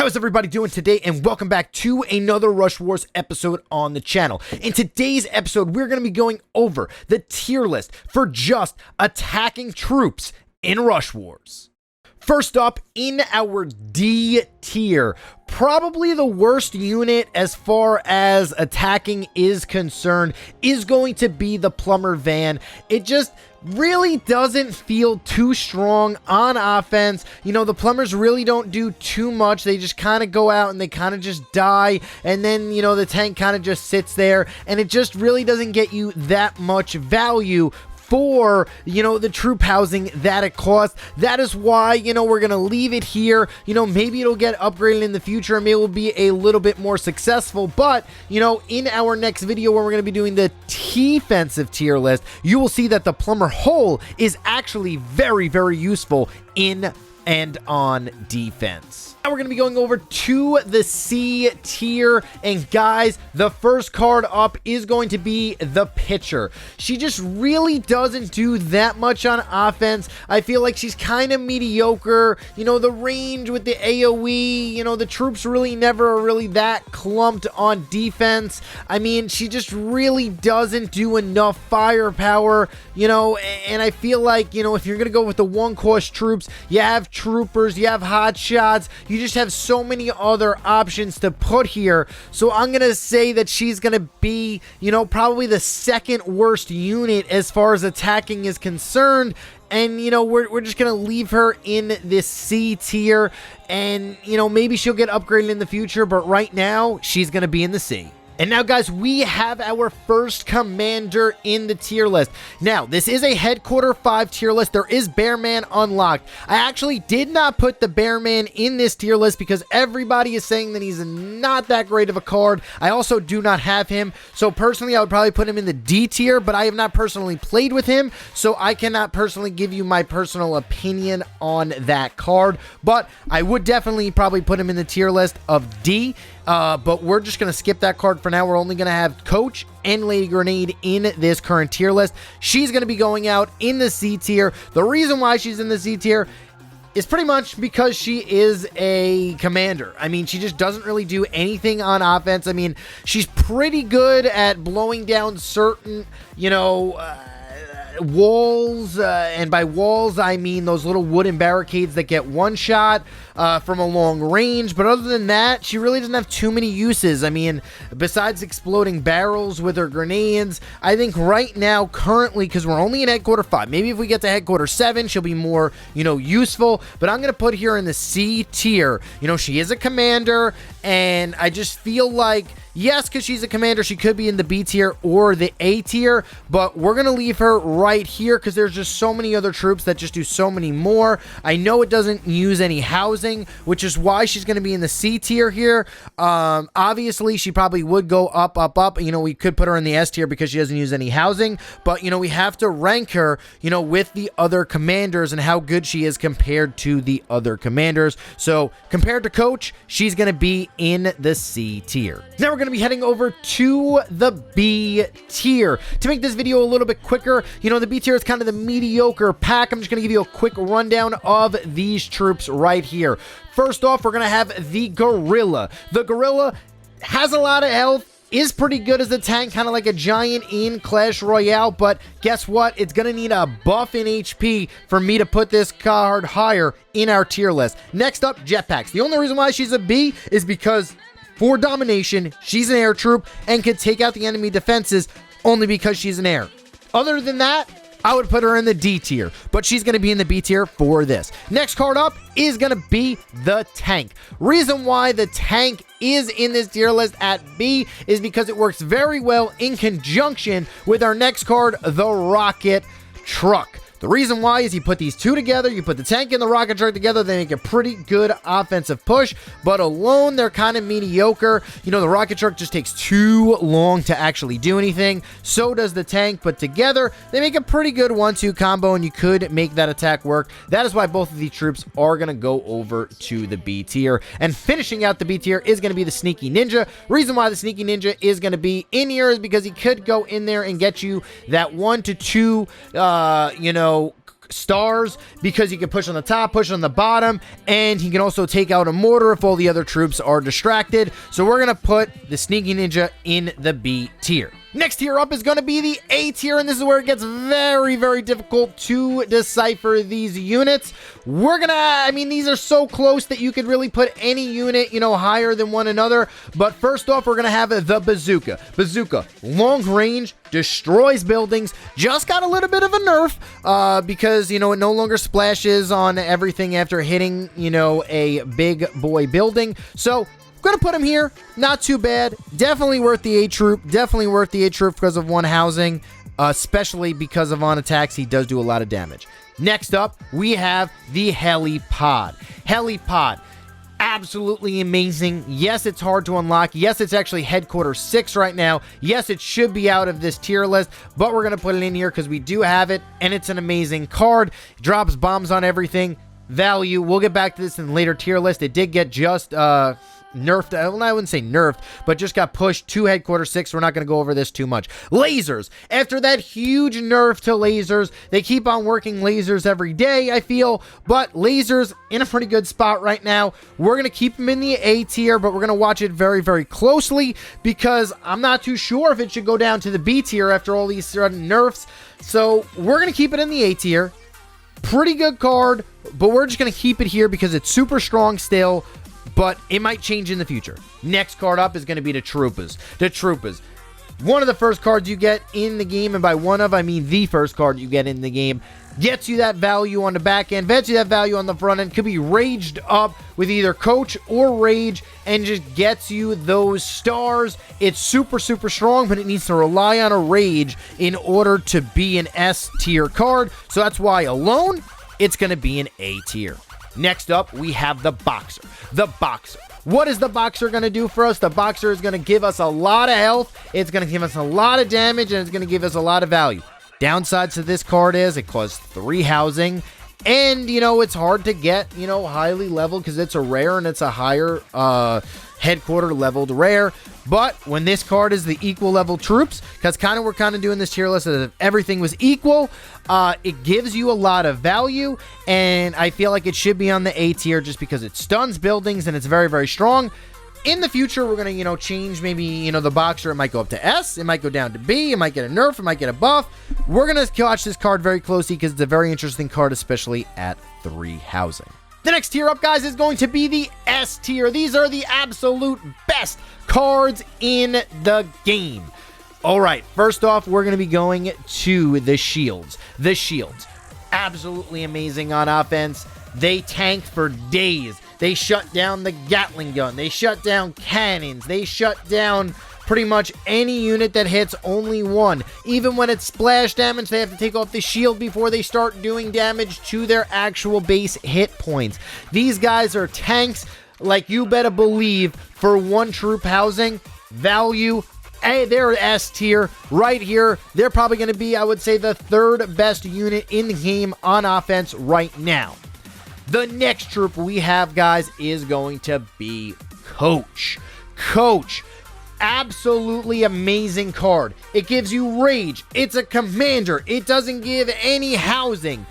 How's everybody doing today? And welcome back to another Rush Wars episode on the channel. In today's episode, we're going to be going over the tier list for just attacking troops in Rush Wars. First up, in our D tier, probably the worst unit as far as attacking is concerned is going to be the Plumber Van. It just really doesn't feel too strong on offense. You know, the plumbers really don't do too much. They just kind of go out and they kind of just die, and then, you know, the tank kind of just sits there, and it just really doesn't get you that much value for, you know, the troop housing that it costs. That is why, you know, we're gonna leave it here. You know, maybe it'll get upgraded in the future and maybe it will be a little bit more successful, but, you know, in our next video where we're gonna be doing the defensive tier list, you will see that the plumber hole is actually very, very useful in and on defense. Now we're going to be going over to the C tier, and guys, the first card up is going to be the pitcher. She just really doesn't do that much on offense. I feel like she's kind of mediocre. You know, the range with the AoE, you know, the troops really never are really that clumped on defense. I mean, she just really doesn't do enough firepower, you know, and I feel like, you know, if you're going to go with the one cost troops, you have troopers, you have hot shots, you just have so many other options to put here. So I'm gonna say that she's gonna be, you know, probably the second worst unit as far as attacking is concerned. And, you know, we're just going to leave her in this C tier, and, you know, maybe she'll get upgraded in the future, but right now she's going to be in the C. And now, guys, we have our first commander in the tier list. Now, this is a Headquarter 5 tier list. There is Bearman unlocked. I actually did not put the Bearman in this tier list because everybody is saying that he's not that great of a card. I also do not have him. So, personally, I would probably put him in the D tier, but I have not personally played with him, so I cannot personally give you my personal opinion on that card. But I would definitely probably put him in the tier list of D. But we're just going to skip that card for now. We're only going to have Coach and Lady Grenade in this current tier list. She's going to be going out in the C tier. The reason why she's in the C tier is pretty much because she is a commander. I mean, she just doesn't really do anything on offense. I mean, she's pretty good at blowing down certain, you know, walls, and by walls I mean those little wooden barricades that get one shot from a long range, but other than that, she really doesn't have too many uses. I mean, besides exploding barrels with her grenades, I think right now, currently, because we're only in Headquarter 5, maybe if we get to Headquarter 7, she'll be more, you know, useful, but I'm going to put her in the C tier. You know, she is a commander, and I just feel like, yes, because she's a commander, she could be in the B tier or the A tier, but we're going to leave her right here because there's just so many other troops that just do so many more. I know it doesn't use any housing, which is why she's going to be in the C tier here. Obviously, she probably would go up. You know, we could put her in the S tier because she doesn't use any housing, but, you know, we have to rank her, you know, with the other commanders and how good she is compared to the other commanders. So, compared to Coach, she's going to be in the C tier. Now we're going to be heading over to the B tier. To make this video a little bit quicker, you know, the B tier is kind of the mediocre pack. I'm just going to give you a quick rundown of these troops right here. First off, we're going to have the Gorilla. The Gorilla has a lot of health, is pretty good as a tank, kind of like a giant in Clash Royale, but guess what? It's going to need a buff in HP for me to put this card higher in our tier list. Next up, Jetpacks. The only reason why she's a B is because for domination, she's an air troop and can take out the enemy defenses only because she's an air. Other than that, I would put her in the D tier, but she's going to be in the B tier for this. Next card up is going to be the tank. Reason why the tank is in this tier list at B is because it works very well in conjunction with our next card, the rocket truck. The reason why is you put these two together, you put the tank and the rocket truck together, they make a pretty good offensive push, but alone, they're kind of mediocre. You know, the rocket truck just takes too long to actually do anything. So does the tank, but together, they make a pretty good 1-2 combo, and you could make that attack work. That is why both of these troops are going to go over to the B tier. And finishing out the B tier is going to be the Sneaky Ninja. Reason why the Sneaky Ninja is going to be in here is because he could go in there and get you that 1 to 2, you know, stars because he can push on the top, push on the bottom, and he can also take out a mortar if all the other troops are distracted. So we're going to put the Sneaky Ninja in the B tier. Next tier up is going to be the A tier, and this is where it gets very, very difficult to decipher these units. These are so close that you could really put any unit, higher than one another. But first off, we're going to have the Bazooka. Bazooka, long range, destroys buildings, just got a little bit of a nerf because, it no longer splashes on everything after hitting, a big boy building. So gonna put him here. Not too bad. Definitely worth the A troop. Definitely worth the A troop because of one housing, especially because of on attacks. He does do a lot of damage. Next up, we have the Helipod. Helipod, absolutely amazing. Yes, it's hard to unlock. Yes, it's actually Headquarter 6 right now. Yes, it should be out of this tier list, but we're gonna put it in here because we do have it, and it's an amazing card. It drops bombs on everything. Value. We'll get back to this in the later tier list. It did get just nerfed. Well, I wouldn't say nerfed, but just got pushed to Headquarter 6. We're not going to go over this too much. Lasers. After that huge nerf to lasers, they keep on working lasers every day, I feel, but lasers in a pretty good spot right now. We're going to keep them in the A tier, but we're going to watch it very, very closely because I'm not too sure if it should go down to the B tier after all these sudden nerfs. So we're going to keep it in the A tier. Pretty good card, but we're just going to keep it here because it's super strong still, but it might change in the future. Next card up is going to be the Troopers. The Troopers. One of the first cards you get in the game, and by one of, I mean the first card you get in the game, gets you that value on the back end, gets you that value on the front end, could be raged up with either Coach or Rage, and just gets you those stars. It's super, super strong, but it needs to rely on a Rage in order to be an S tier card, so that's why alone, it's going to be an A tier. Next up, we have the Boxer. The Boxer. What is the Boxer going to do for us? The Boxer is going to give us a lot of health, it's going to give us a lot of damage, and it's going to give us a lot of value. Downsides to this card is it costs 3 housing, and, it's hard to get, highly leveled because it's a rare and it's a higher Headquarter leveled rare. But when this card is the equal level troops, because we're kind of doing this tier list as if everything was equal, it gives you a lot of value, and I feel like it should be on the A tier just because it stuns buildings and it's very, very strong. In the future, we're going to, change maybe, the Boxer. It might go up to S. It might go down to B. It might get a nerf. It might get a buff. We're going to watch this card very closely because it's a very interesting card, especially at 3 housing. The next tier up, guys, is going to be the S tier. These are the absolute best cards in the game. All right, first off, we're going to be going to the Shields. The Shields, absolutely amazing on offense. They tank for days. They shut down the Gatling gun. They shut down cannons. They shut down pretty much any unit that hits only one. Even when it's splash damage, they have to take off the shield before they start doing damage to their actual base hit points. These guys are tanks like you better believe for one troop housing. Value, hey, they're S tier right here. They're probably going to be, I would say, the 3rd best unit in the game on offense right now. The next troop we have, guys, is going to be Coach. Coach, absolutely amazing card. It gives you Rage. It's a commander. It doesn't give any housing.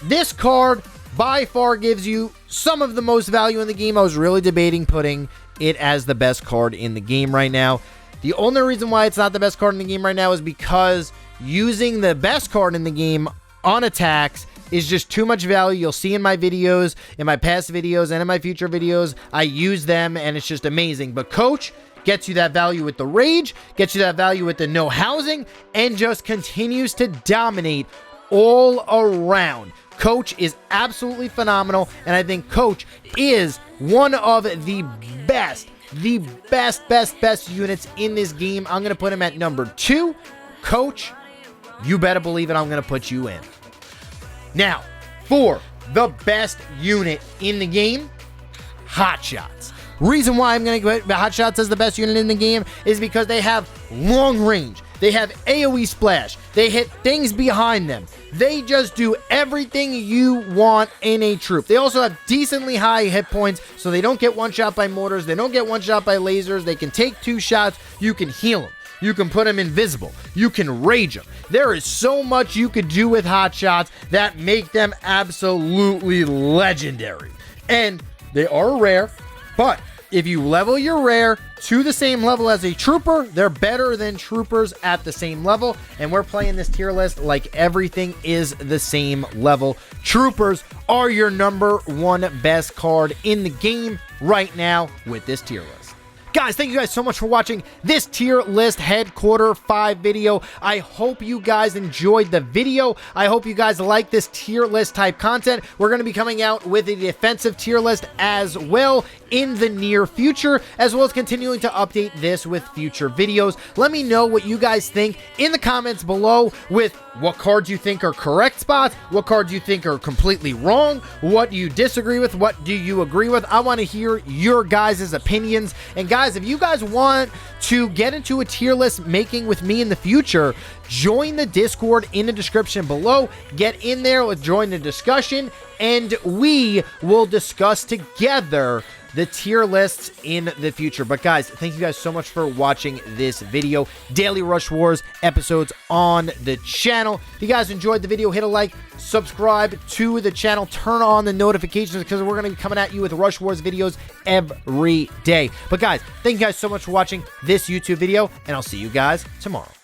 This card by far gives you some of the most value in the game. I was really debating putting it as the best card in the game right now. The only reason why it's not the best card in the game right now is because using the best card in the game on attacks is just too much value. You'll see in my videos, in my past videos, and in my future videos, I use them, and it's just amazing. But Coach gets you that value with the Rage, gets you that value with the no housing, and just continues to dominate all around. Coach is absolutely phenomenal, and I think Coach is one of the best units in this game. I'm going to put him at number 2. Coach, you better believe it, I'm going to put you in. Now, for the best unit in the game, Hotshots. Reason why I'm going to put Hotshots as the best unit in the game is because they have long range. They have AoE splash. They hit things behind them. They just do everything you want in a troop. They also have decently high hit points, so they don't get one shot by mortars. They don't get one shot by lasers. They can take 2 shots. You can heal them. You can put them invisible. You can rage them. There is so much you could do with hotshots that make them absolutely legendary. And they are rare, but if you level your rare to the same level as a trooper, they're better than troopers at the same level. And we're playing this tier list like everything is the same level. Troopers are your number one best card in the game right now with this tier list. Guys, thank you guys so much for watching this tier list Headquarter 5 video. I hope you guys enjoyed the video. I hope you guys like this tier list type content. We're going to be coming out with a defensive tier list as well in the near future, as well as continuing to update this with future videos. Let me know what you guys think in the comments below with what cards you think are correct spots, what cards you think are completely wrong, what do you disagree with, what do you agree with. I want to hear your guys' opinions. And guys, if you guys want to get into a tier list making with me in the future, join the Discord in the description below. Get in there, join the discussion, and we will discuss together the tier lists in the future. But guys, thank you guys so much for watching this video. Daily Rush Wars episodes on the channel. If you guys enjoyed the video, hit a like, subscribe to the channel, turn on the notifications because we're going to be coming at you with Rush Wars videos every day. But guys, thank you guys so much for watching this YouTube video, and I'll see you guys tomorrow.